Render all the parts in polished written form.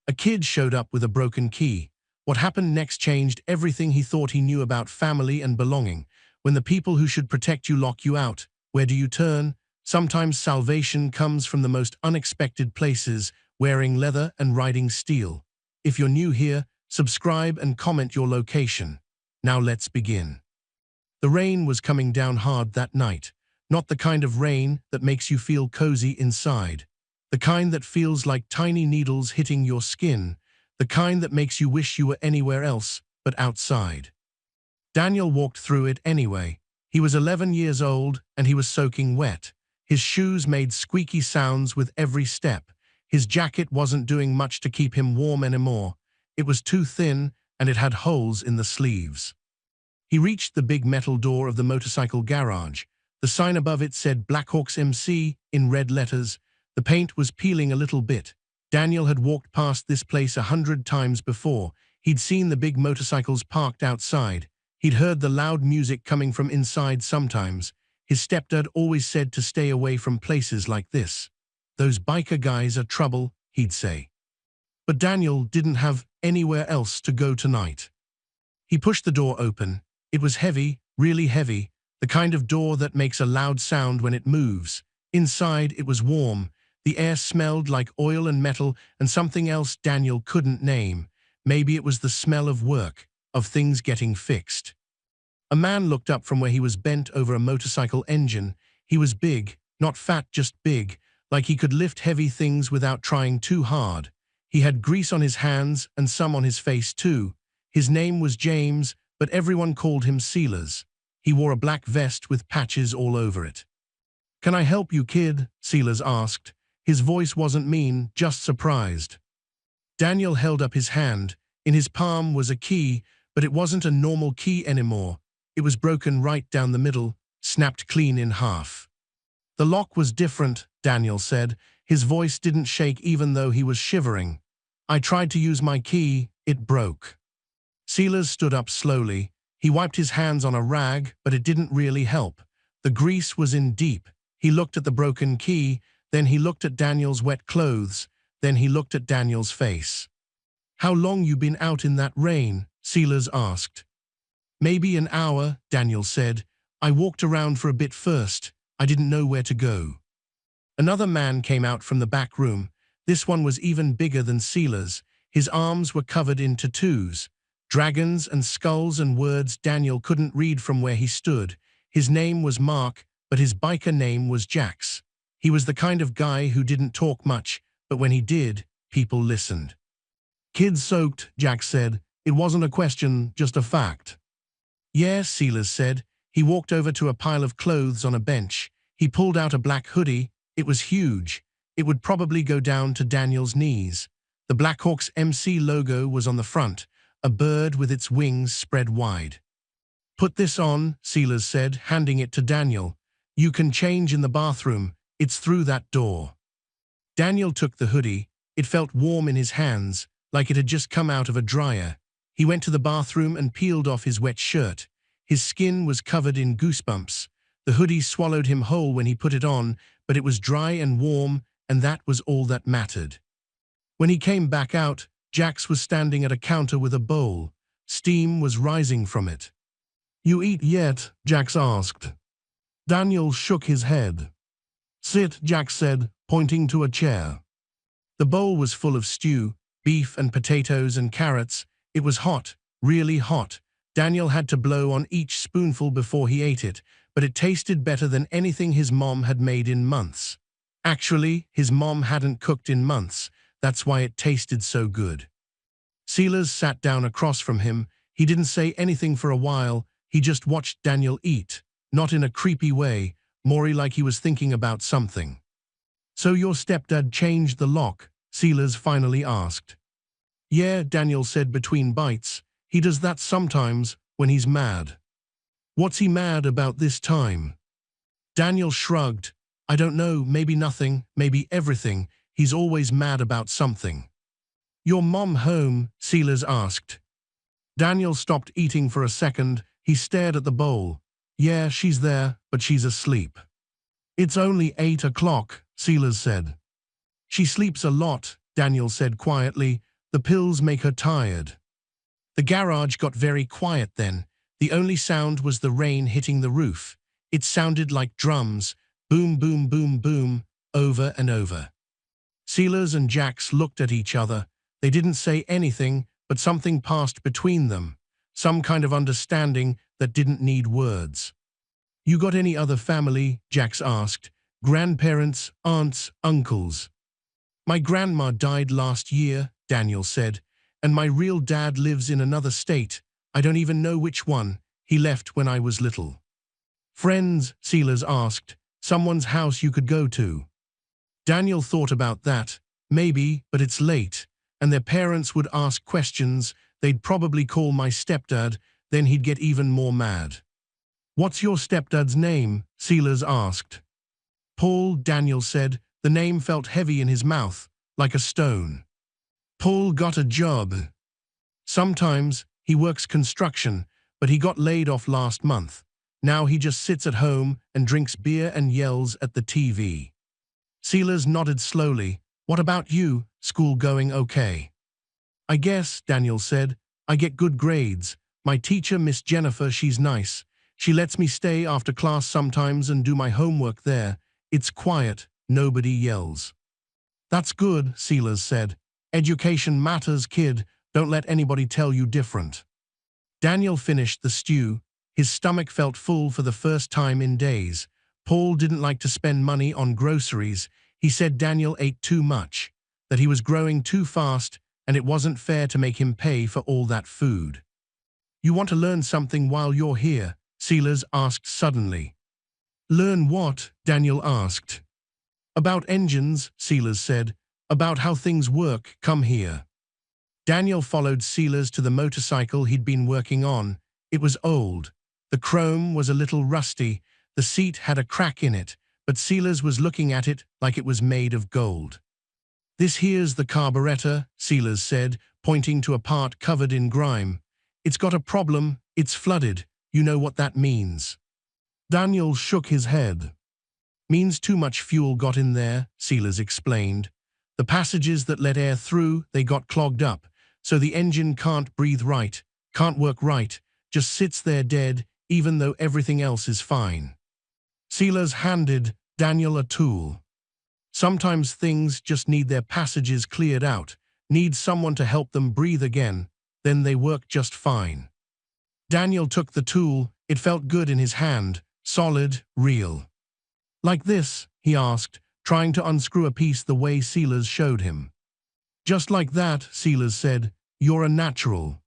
A kid showed up with a broken key. What happened next changed everything he thought he knew about family and belonging. When the people who should protect you lock you out, where do you turn? Sometimes salvation comes from the most unexpected places, wearing leather and riding steel. If you're new here, subscribe and comment your location. Now let's begin. The rain was coming down hard that night. Not the kind of rain that makes you feel cozy inside. The kind that feels like tiny needles hitting your skin. The kind that makes you wish you were anywhere else but outside. Daniel walked through it anyway. He was 11 years old and he was soaking wet. His shoes made squeaky sounds with every step. His jacket wasn't doing much to keep him warm anymore. It was too thin and it had holes in the sleeves. He reached the big metal door of the motorcycle garage. The sign above it said Blackhawks MC in red letters. The paint was peeling a little bit. Daniel had walked past this place 100 times before. He'd seen the big motorcycles parked outside. He'd heard the loud music coming from inside sometimes. His stepdad always said to stay away from places like this. Those biker guys are trouble, he'd say. But Daniel didn't have anywhere else to go tonight. He pushed the door open. It was heavy, really heavy, the kind of door that makes a loud sound when it moves. Inside, it was warm. The air smelled like oil and metal and something else Daniel couldn't name. Maybe it was the smell of work, of things getting fixed. A man looked up from where he was bent over a motorcycle engine. He was big, not fat, just big, like he could lift heavy things without trying too hard. He had grease on his hands and some on his face too. His name was James, but everyone called him Sealers. He wore a black vest with patches all over it. "Can I help you, kid?" Sealers asked. His voice wasn't mean, just surprised. Daniel held up his hand. In his palm was a key, but it wasn't a normal key anymore. It was broken right down the middle, snapped clean in half. The lock was different, Daniel said. His voice didn't shake even though he was shivering. "I tried to use my key, it broke." Sealers stood up slowly. He wiped his hands on a rag, but it didn't really help. The grease was in deep. He looked at the broken key, then he looked at Daniel's wet clothes, then he looked at Daniel's face. "How long you been out in that rain?" Sealers asked. "Maybe an hour," Daniel said. "I walked around for a bit first. I didn't know where to go." Another man came out from the back room. This one was even bigger than Sealers. His arms were covered in tattoos. Dragons and skulls and words Daniel couldn't read from where he stood. His name was Mark, but his biker name was Jax. He was the kind of guy who didn't talk much, but when he did, people listened. "Kid soaked," Jax said. "It wasn't a question, just a fact." "Yeah," Sealers said. He walked over to a pile of clothes on a bench. He pulled out a black hoodie. It was huge. It would probably go down to Daniel's knees. The Blackhawks MC logo was on the front, a bird with its wings spread wide. "Put this on," Sealers said, handing it to Daniel. "You can change in the bathroom. It's through that door." Daniel took the hoodie. It felt warm in his hands, like it had just come out of a dryer. He went to the bathroom and peeled off his wet shirt. His skin was covered in goosebumps. The hoodie swallowed him whole when he put it on, but it was dry and warm, and that was all that mattered. When he came back out, Jax was standing at a counter with a bowl. Steam was rising from it. "You eat yet?" Jax asked. Daniel shook his head. "Sit," Jax said, pointing to a chair. The bowl was full of stew, beef and potatoes and carrots. It was hot, really hot. Daniel had to blow on each spoonful before he ate it, but it tasted better than anything his mom had made in months. Actually, his mom hadn't cooked in months. That's why it tasted so good. Sealers sat down across from him. He didn't say anything for a while. He just watched Daniel eat, not in a creepy way, more like he was thinking about something. "So your stepdad changed the lock?" Sealers finally asked. "Yeah," Daniel said between bites. "He does that sometimes when he's mad." "What's he mad about this time?" Daniel shrugged. "I don't know, maybe nothing, maybe everything. He's always mad about something." "Your mom home?" Sealers asked. Daniel stopped eating for a second. He stared at the bowl. "Yeah, she's there, but she's asleep." "It's only 8 o'clock, Sealers said. "She sleeps a lot," Daniel said quietly. The pills make her tired. The garage got very quiet then. The only sound was the rain hitting the roof. It sounded like drums, boom, boom, boom, boom, over and over. Silas and Jax looked at each other. They didn't say anything, but something passed between them. Some kind of understanding that didn't need words. "You got any other family?" Jax asked. "Grandparents, aunts, uncles?" "My grandma died last year," Daniel said, "and my real dad lives in another state. I don't even know which one. He left when I was little." "Friends?" Silas asked. "Someone's house you could go to?" Daniel thought about that. Maybe, but it's late. And their parents would ask questions. They'd probably call my stepdad. Then he'd get even more mad. "What's your stepdad's name?" Silas asked. "Paul," Daniel said. The name felt heavy in his mouth, like a stone. "Paul got a job. Sometimes he works construction, but he got laid off last month. Now he just sits at home and drinks beer and yells at the TV." Silas nodded slowly. "What about you? School going okay?" "I guess," Daniel said. "I get good grades. My teacher, Miss Jennifer, she's nice. She lets me stay after class sometimes and do my homework there. It's quiet. Nobody yells." "That's good," Silas said. "Education matters, kid. Don't let anybody tell you different." Daniel finished the stew. His stomach felt full for the first time in days. Paul didn't like to spend money on groceries. He said Daniel ate too much, that he was growing too fast, and it wasn't fair to make him pay for all that food. "You want to learn something while you're here?" Silas asked suddenly. "Learn what?" Daniel asked. "About engines," Silas said. "About how things work. Come here." Daniel followed Silas to the motorcycle he'd been working on. It was old. The chrome was a little rusty. The seat had a crack in it, but Silas was looking at it like it was made of gold. "This here's the carburetor," Silas said, pointing to a part covered in grime. "It's got a problem. It's flooded. You know what that means." Daniel shook his head. "Means too much fuel got in there," Silas explained. "The passages that let air through, they got clogged up, so the engine can't breathe right, can't work right, just sits there dead, even though everything else is fine." Silas handed Daniel a tool. Sometimes things just need their passages cleared out, need someone to help them breathe again, then they work just fine. Daniel took the tool. It felt good in his hand, solid, real. "Like this?" he asked, trying to unscrew a piece the way Silas showed him. "Just like that," Silas said. "You're a natural."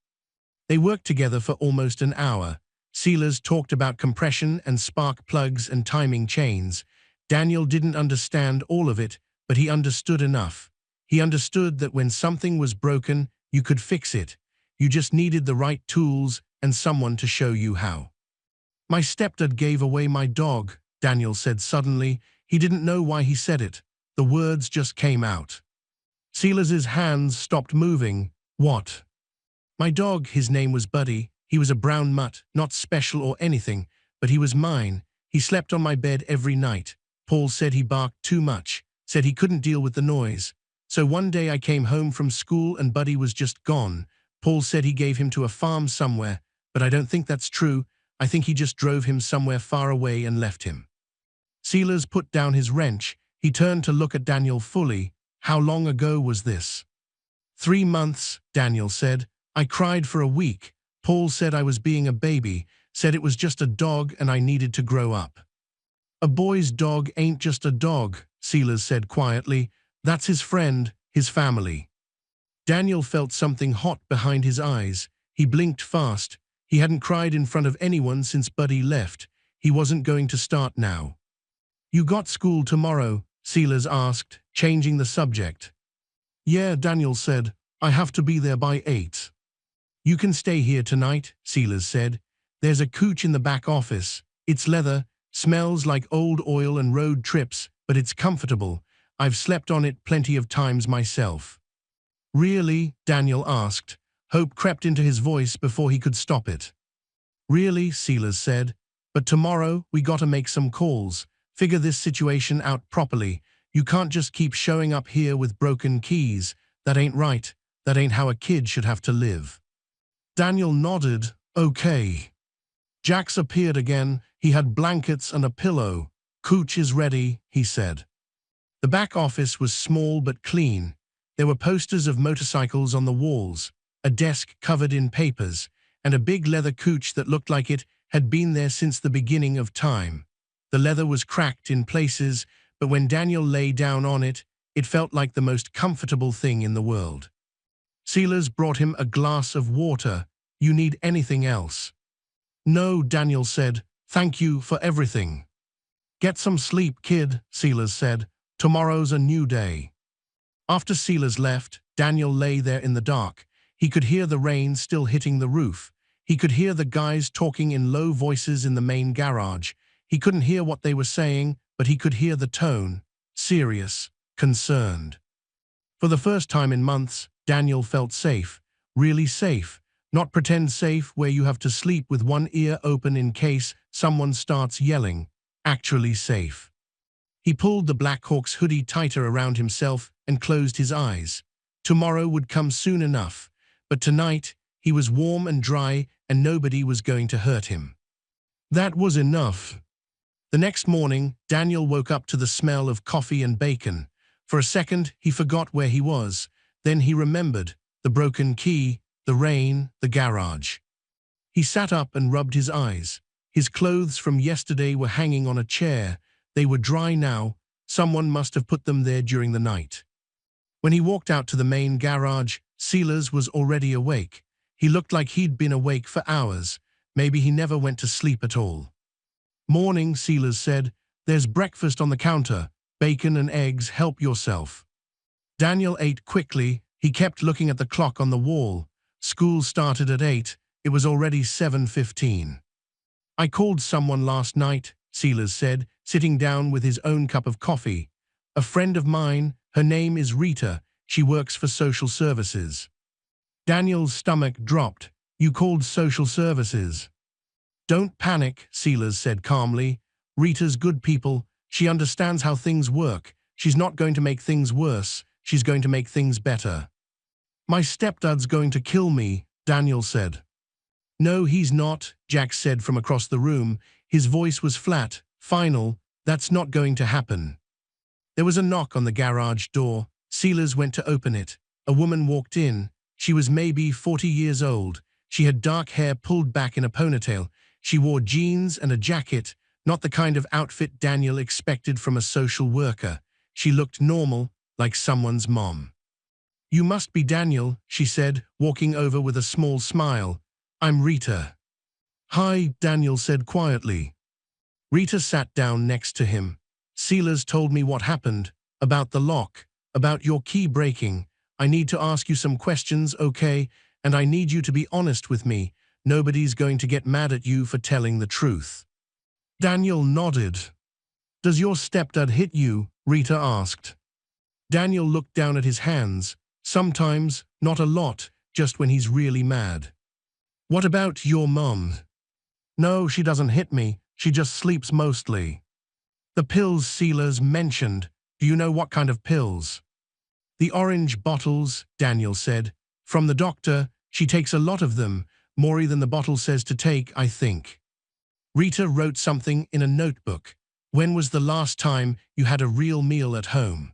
They worked together for almost an hour. Silas talked about compression and spark plugs and timing chains. Daniel didn't understand all of it, but he understood enough. He understood that when something was broken, you could fix it. You just needed the right tools and someone to show you how. "My stepdad gave away my dog," Daniel said suddenly. He didn't know why he said it. The words just came out. Silas's hands stopped moving. "What?" "My dog, his name was Buddy. He was a brown mutt, not special or anything, but he was mine. He slept on my bed every night. Paul said he barked too much, said he couldn't deal with the noise. So one day I came home from school and Buddy was just gone. Paul said he gave him to a farm somewhere, but I don't think that's true. I think he just drove him somewhere far away and left him." Silas put down his wrench. He turned to look at Daniel fully. "How long ago was this?" 3 months, Daniel said. "I cried for a week. Paul said I was being a baby, said it was just a dog and I needed to grow up." "A boy's dog ain't just a dog," Silas said quietly. "That's his friend, his family." Daniel felt something hot behind his eyes. He blinked fast. He hadn't cried in front of anyone since Buddy left. He wasn't going to start now. "You got school tomorrow?" Silas asked, changing the subject. "Yeah," Daniel said. "I have to be there by 8. "You can stay here tonight," Silas said. "There's a couch in the back office. It's leather, smells like old oil and road trips, but it's comfortable. I've slept on it plenty of times myself." "Really?" Daniel asked. Hope crept into his voice before he could stop it. "Really," Silas said. "But tomorrow we gotta make some calls, figure this situation out properly. You can't just keep showing up here with broken keys. That ain't right. That ain't how a kid should have to live. Daniel nodded. Okay. Jax appeared again. He had blankets and a pillow. Cooch is ready, he said. The back office was small but clean. There were posters of motorcycles on the walls, a desk covered in papers, and a big leather couch that looked like it had been there since the beginning of time. The leather was cracked in places, but when Daniel lay down on it, it felt like the most comfortable thing in the world. Sealers brought him a glass of water. You need anything else? No, Daniel said. Thank you for everything. Get some sleep, kid, Sealers said. Tomorrow's a new day. After Sealers left, Daniel lay there in the dark. He could hear the rain still hitting the roof. He could hear the guys talking in low voices in the main garage. He couldn't hear what they were saying, but he could hear the tone. Serious, concerned. For the first time in months, Daniel felt safe. Really safe. Not pretend safe where you have to sleep with one ear open in case someone starts yelling. Actually safe. He pulled the Blackhawks hoodie tighter around himself and closed his eyes. Tomorrow would come soon enough, but tonight he was warm and dry and nobody was going to hurt him. That was enough. The next morning, Daniel woke up to the smell of coffee and bacon. For a second, he forgot where he was. Then he remembered the broken key, the rain, the garage. He sat up and rubbed his eyes. His clothes from yesterday were hanging on a chair. They were dry now. Someone must have put them there during the night. When he walked out to the main garage, Sealers was already awake. He looked like he'd been awake for hours. Maybe he never went to sleep at all. Morning, Sealers said. There's breakfast on the counter. Bacon and eggs, help yourself. Daniel ate quickly. He kept looking at the clock on the wall. School started at 8. It was already 7:15. I called someone last night, Sealers said, sitting down with his own cup of coffee. A friend of mine, her name is Rita. She works for social services. Daniel's stomach dropped. You called social services? Don't panic, Sealers said calmly. Rita's good people. She understands how things work. She's not going to make things worse. She's going to make things better. My stepdad's going to kill me, Daniel said. No, he's not, Jack said from across the room. His voice was flat, final. That's not going to happen. There was a knock on the garage door. Sealers went to open it. A woman walked in. She was maybe 40 years old. She had dark hair pulled back in a ponytail. She wore jeans and a jacket, not the kind of outfit Daniel expected from a social worker. She looked normal, like someone's mom. You must be Daniel, she said, walking over with a small smile. I'm Rita. Hi, Daniel said quietly. Rita sat down next to him. Sealers told me what happened, about the lock, about your key breaking. I need to ask you some questions, okay? And I need you to be honest with me. Nobody's going to get mad at you for telling the truth. Daniel nodded. Does your stepdad hit you? Rita asked. Daniel looked down at his hands. Sometimes, not a lot, just when he's really mad. What about your mom? No, she doesn't hit me. She just sleeps mostly. The pills Sealers mentioned. Do you know what kind of pills? The orange bottles, Daniel said. From the doctor, she takes a lot of them, more than the bottle says to take, I think. Rita wrote something in a notebook. When was the last time you had a real meal at home?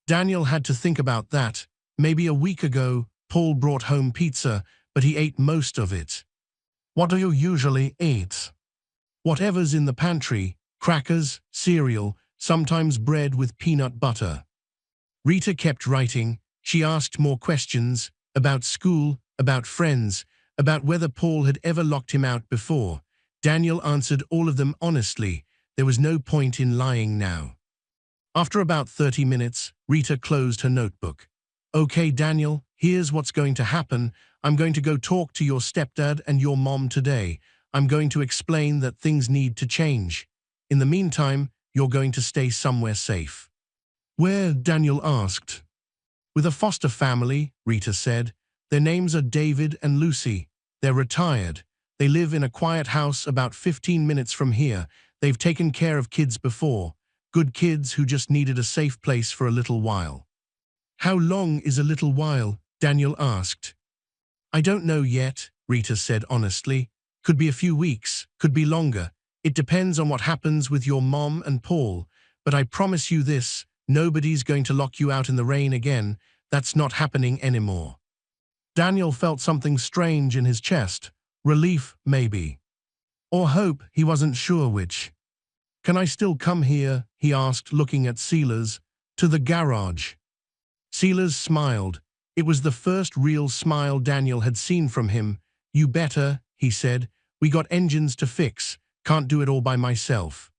Daniel had to think about that. Maybe a week ago, Paul brought home pizza, but he ate most of it. What do you usually eat? Whatever's in the pantry, crackers, cereal, sometimes bread with peanut butter. Rita kept writing. She asked more questions, about school, about friends, about whether Paul had ever locked him out before. Daniel answered all of them honestly. There was no point in lying now. After about 30 minutes, Rita closed her notebook. Okay, Daniel, here's what's going to happen. I'm going to go talk to your stepdad and your mom today. I'm going to explain that things need to change. In the meantime, you're going to stay somewhere safe. Where? Daniel asked. With a foster family, Rita said. Their names are David and Lucy. They're retired. They live in a quiet house about 15 minutes from here. They've taken care of kids before. Good kids who just needed a safe place for a little while. How long is a little while? Daniel asked. I don't know yet, Rita said honestly. Could be a few weeks, could be longer. It depends on what happens with your mom and Paul. But I promise you this, nobody's going to lock you out in the rain again. That's not happening anymore. Daniel felt something strange in his chest. Relief, maybe. Or hope, he wasn't sure which. Can I still come here, he asked, looking at Silas. To the garage. Silas smiled. It was the first real smile Daniel had seen from him. You better, he said. We got engines to fix. Can't do it all by myself.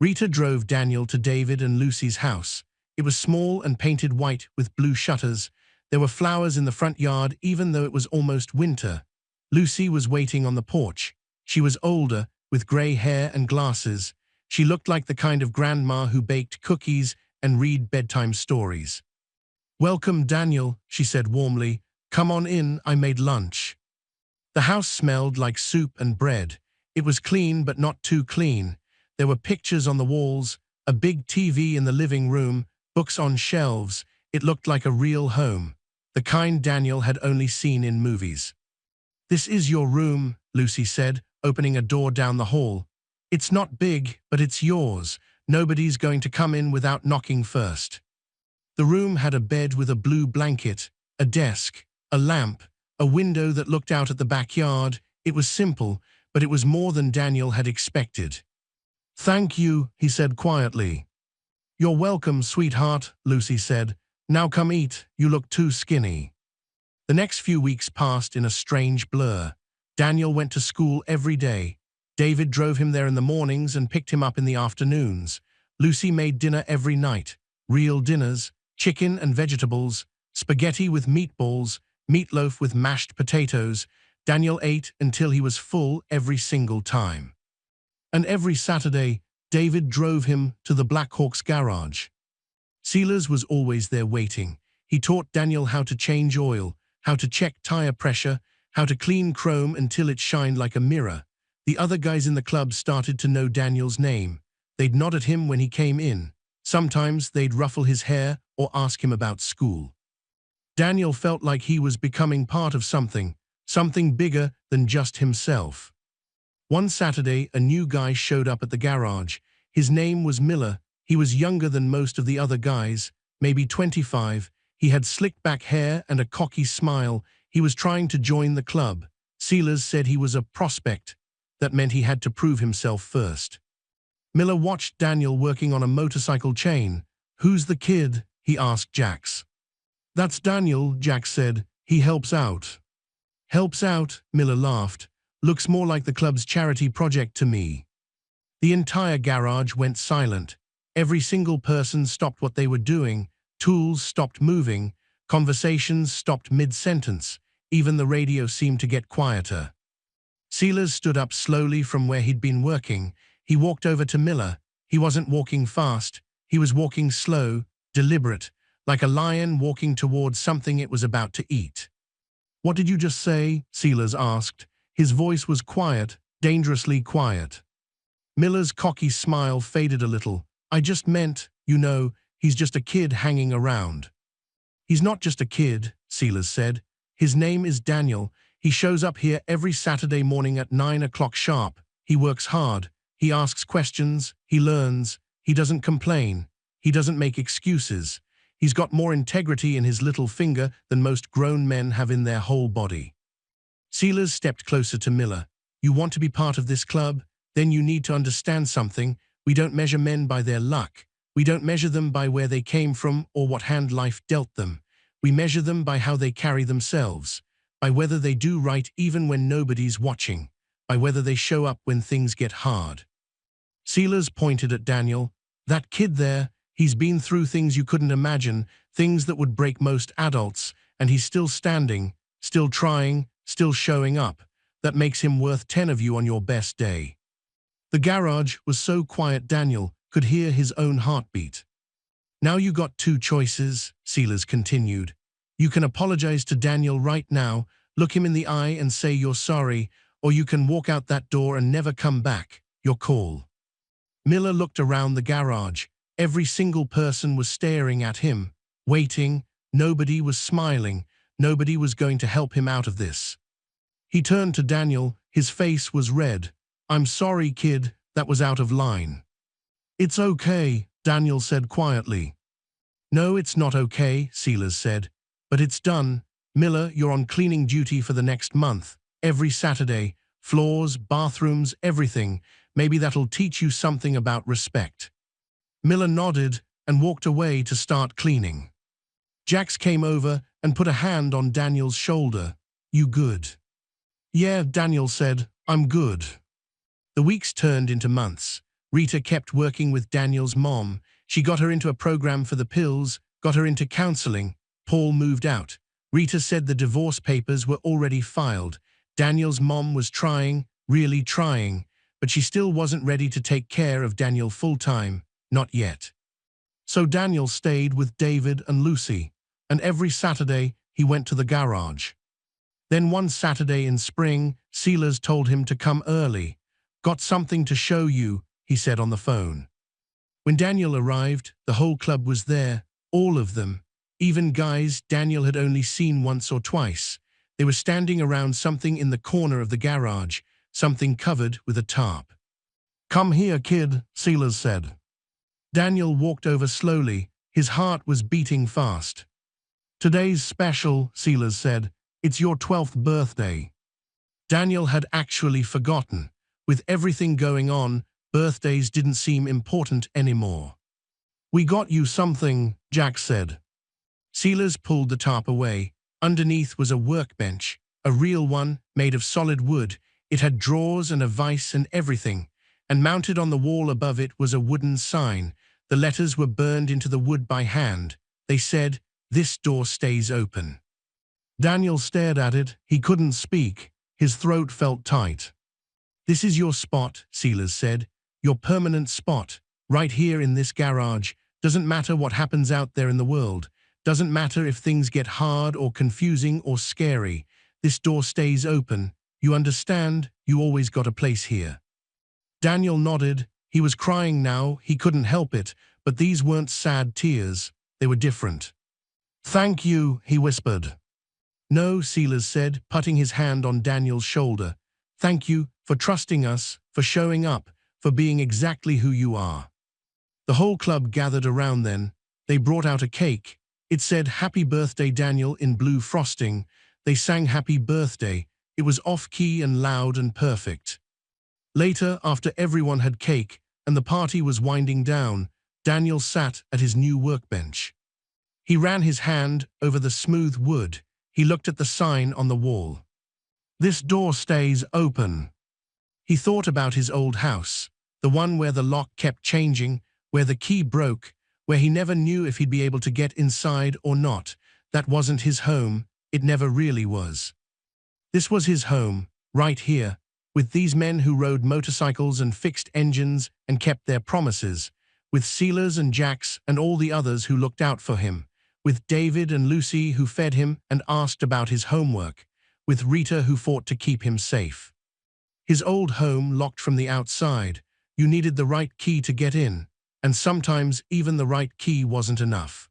Rita drove Daniel to David and Lucy's house. It was small and painted white with blue shutters. There were flowers in the front yard even though it was almost winter. Lucy was waiting on the porch. She was older, with grey hair and glasses. She looked like the kind of grandma who baked cookies and read bedtime stories. Welcome, Daniel, she said warmly. Come on in, I made lunch. The house smelled like soup and bread. It was clean but not too clean. There were pictures on the walls, a big TV in the living room, books on shelves. It looked like a real home, the kind Daniel had only seen in movies. This is your room, Lucy said, opening a door down the hall. It's not big, but it's yours. Nobody's going to come in without knocking first. The room had a bed with a blue blanket, a desk, a lamp, a window that looked out at the backyard. It was simple, but it was more than Daniel had expected. Thank you, he said quietly. You're welcome, sweetheart, Lucy said. Now come eat, you look too skinny. The next few weeks passed in a strange blur. Daniel went to school every day. David drove him there in the mornings and picked him up in the afternoons. Lucy made dinner every night. Real dinners, chicken and vegetables, spaghetti with meatballs, meatloaf with mashed potatoes. Daniel ate until he was full every single time. And every Saturday, David drove him to the Blackhawks garage. Silas was always there waiting. He taught Daniel how to change oil, how to check tire pressure, how to clean chrome until it shined like a mirror. The other guys in the club started to know Daniel's name. They'd nod at him when he came in. Sometimes they'd ruffle his hair or ask him about school. Daniel felt like he was becoming part of something bigger than just himself. One Saturday, a new guy showed up at the garage. His name was Miller. He was younger than most of the other guys, maybe 25. He had slicked back hair and a cocky smile. He was trying to join the club. Silas said he was a prospect. That meant he had to prove himself first. Miller watched Daniel working on a motorcycle chain. Who's the kid? He asked Jax. That's Daniel, Jax said. He helps out. Helps out? Miller laughed. Looks more like the club's charity project to me. The entire garage went silent. Every single person stopped what they were doing. Tools stopped moving. Conversations stopped mid-sentence. Even the radio seemed to get quieter. Silas stood up slowly from where he'd been working. He walked over to Miller. He wasn't walking fast. He was walking slow, deliberate, like a lion walking towards something it was about to eat. What did you just say? Silas asked. His voice was quiet, dangerously quiet. Miller's cocky smile faded a little. I just meant, you know, he's just a kid hanging around. He's not just a kid, Silas said. His name is Daniel. He shows up here every Saturday morning at 9 o'clock sharp. He works hard. He asks questions. He learns. He doesn't complain. He doesn't make excuses. He's got more integrity in his little finger than most grown men have in their whole body. Silas stepped closer to Miller. You want to be part of this club? Then you need to understand something. We don't measure men by their luck. We don't measure them by where they came from or what hand life dealt them. We measure them by how they carry themselves, by whether they do right even when nobody's watching, by whether they show up when things get hard. Silas pointed at Daniel. That kid there, he's been through things you couldn't imagine, things that would break most adults, and he's still standing, still trying, still showing up. That makes him worth 10 of you on your best day. The garage was so quiet Daniel could hear his own heartbeat. Now you got two choices, Silas continued. You can apologize to Daniel right now, look him in the eye and say you're sorry, or you can walk out that door and never come back. Your call. Miller looked around the garage. Every single person was staring at him, waiting. Nobody was smiling. Nobody was going to help him out of this. He turned to Daniel. His face was red. "I'm sorry, kid, that was out of line." "It's okay," Daniel said quietly. "No, it's not okay," Silas said. "But it's done. Miller, you're on cleaning duty for the next month. Every Saturday. Floors, bathrooms, everything. Maybe that'll teach you something about respect." Miller nodded and walked away to start cleaning. Jax came over and put a hand on Daniel's shoulder. "You good?" "Yeah," Daniel said, "I'm good." The weeks turned into months. Rita kept working with Daniel's mom. She got her into a program for the pills, got her into counseling. Paul moved out. Rita said the divorce papers were already filed. Daniel's mom was trying, really trying, but she still wasn't ready to take care of Daniel full-time, not yet. So Daniel stayed with David and Lucy, and every Saturday he went to the garage. Then one Saturday in spring, Silas told him to come early. "Got something to show you," he said on the phone. When Daniel arrived, the whole club was there, all of them, even guys Daniel had only seen once or twice. They were standing around something in the corner of the garage, something covered with a tarp. "Come here, kid," Silas said. Daniel walked over slowly. His heart was beating fast. "Today's special," Silas said. "It's your 12th birthday." Daniel had actually forgotten. With everything going on, birthdays didn't seem important anymore. "We got you something," Jack said. Silas pulled the tarp away. Underneath was a workbench, a real one, made of solid wood. It had drawers and a vise and everything, and mounted on the wall above it was a wooden sign. The letters were burned into the wood by hand. They said, "This door stays open." Daniel stared at it. He couldn't speak. His throat felt tight. "This is your spot," Silas said. "Your permanent spot, right here in this garage. Doesn't matter what happens out there in the world. Doesn't matter if things get hard or confusing or scary. This door stays open. You understand? You always got a place here." Daniel nodded. He was crying now. He couldn't help it, but these weren't sad tears. They were different. "Thank you," he whispered. "No," Silas said, putting his hand on Daniel's shoulder. "Thank you for trusting us, for showing up, for being exactly who you are." The whole club gathered around then. They brought out a cake. It said, "Happy Birthday, Daniel," in blue frosting. They sang Happy Birthday. It was off-key and loud and perfect. Later, after everyone had cake and the party was winding down, Daniel sat at his new workbench. He ran his hand over the smooth wood. He looked at the sign on the wall. "This door stays open." He thought about his old house, the one where the lock kept changing, where the key broke, where he never knew if he'd be able to get inside or not. That wasn't his home. It never really was. This was his home, right here, with these men who rode motorcycles and fixed engines and kept their promises, with Silas and Jax and all the others who looked out for him, with David and Lucy who fed him and asked about his homework, with Rita who fought to keep him safe. His old home locked from the outside. You needed the right key to get in, and sometimes even the right key wasn't enough.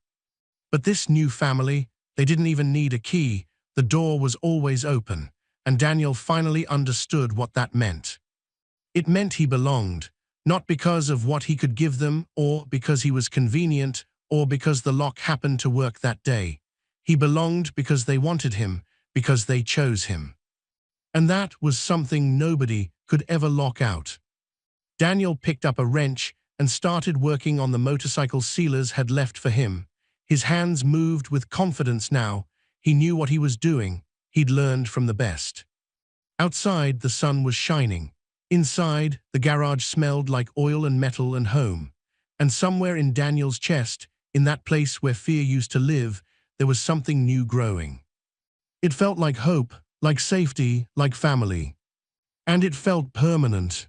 But this new family, they didn't even need a key. The door was always open, and Daniel finally understood what that meant. It meant he belonged, not because of what he could give them, or because he was convenient, or because the lock happened to work that day. He belonged because they wanted him, because they chose him. And that was something nobody could ever lock out. Daniel picked up a wrench and started working on the motorcycle Silas had left for him. His hands moved with confidence now. He knew what he was doing. He'd learned from the best. Outside, the sun was shining. Inside, the garage smelled like oil and metal and home. And somewhere in Daniel's chest, in that place where fear used to live, there was something new growing. It felt like hope, like safety, like family. And it felt permanent.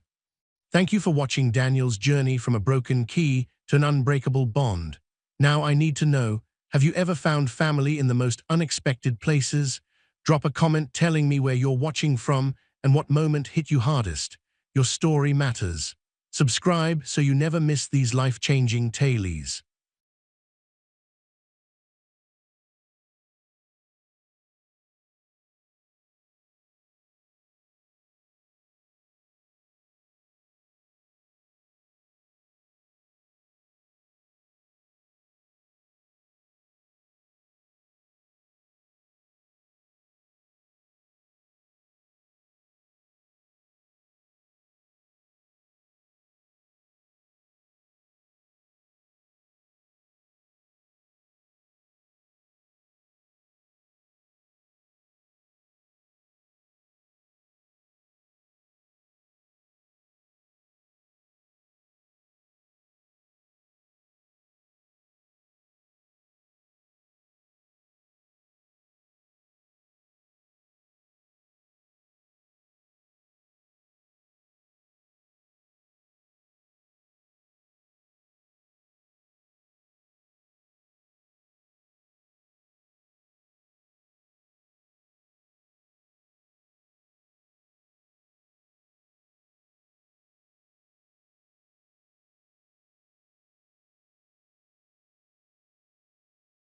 Thank you for watching Daniel's journey from a broken key to an unbreakable bond. Now I need to know, have you ever found family in the most unexpected places? Drop a comment telling me where you're watching from and what moment hit you hardest. Your story matters. Subscribe so you never miss these life-changing tales.